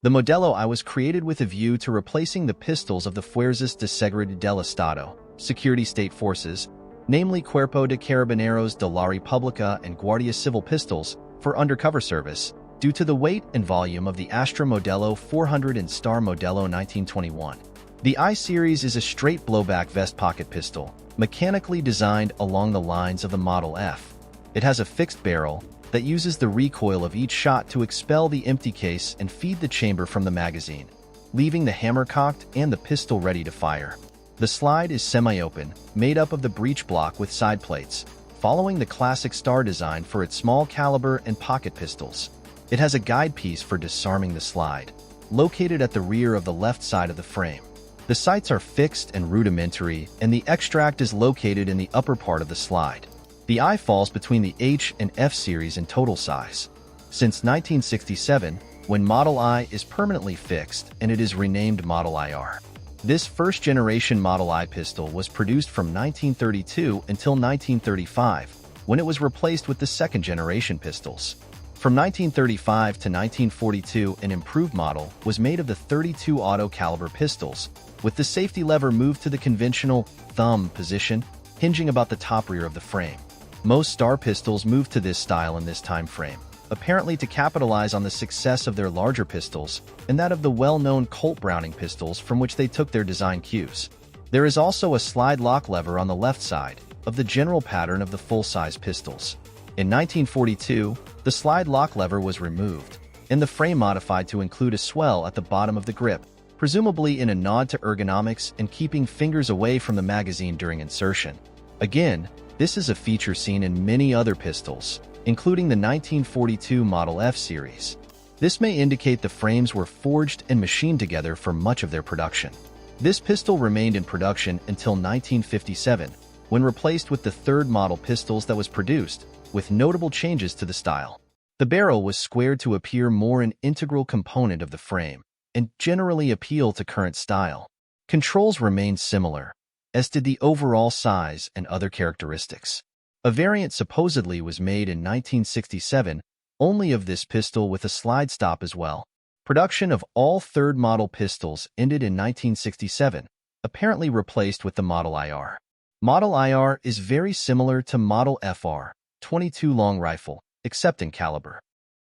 The Modelo I was created with a view to replacing the pistols of the Fuerzas de Seguridad del Estado, security state forces, namely Cuerpo de Carabineros de la República and Guardia Civil pistols, for undercover service, due to the weight and volume of the Astra Modelo 400 and Star Modelo 1921. The I series is a straight-blowback vest pocket pistol, mechanically designed along the lines of the Model F. It has a fixed barrel that uses the recoil of each shot to expel the empty case and feed the chamber from the magazine, leaving the hammer cocked and the pistol ready to fire. The slide is semi-open, made up of the breech block with side plates, following the classic Star design for its small caliber and pocket pistols. It has a guide piece for disarming the slide, located at the rear of the left side of the frame. The sights are fixed and rudimentary, and the extract is located in the upper part of the slide. The I falls between the H and F series in total size. Since 1967, when Model I is permanently fixed and it is renamed Model IR. This first-generation Model I pistol was produced from 1932 until 1935, when it was replaced with the second-generation pistols. From 1935 to 1942, an improved model was made of the 32 auto-caliber pistols, with the safety lever moved to the conventional thumb position, hinging about the top rear of the frame. Most Star pistols moved to this style in this time frame, apparently to capitalize on the success of their larger pistols and that of the well-known Colt Browning pistols from which they took their design cues. There is also a slide lock lever on the left side of the general pattern of the full-size pistols. In 1942, the slide lock lever was removed, and the frame modified to include a swell at the bottom of the grip, presumably in a nod to ergonomics and keeping fingers away from the magazine during insertion. Again, this is a feature seen in many other pistols, including the 1942 Model F series. This may indicate the frames were forged and machined together for much of their production. This pistol remained in production until 1957, when replaced with the third model pistols that was produced, with notable changes to the style. The barrel was squared to appear more an integral component of the frame, and generally appeal to current style. Controls remained similar, as did the overall size and other characteristics. A variant supposedly was made in 1967 only of this pistol with a slide stop as well. Production of all third model pistols ended in 1967, apparently replaced with the Model IR. Model IR is very similar to Model FR, 22 long rifle, except in caliber.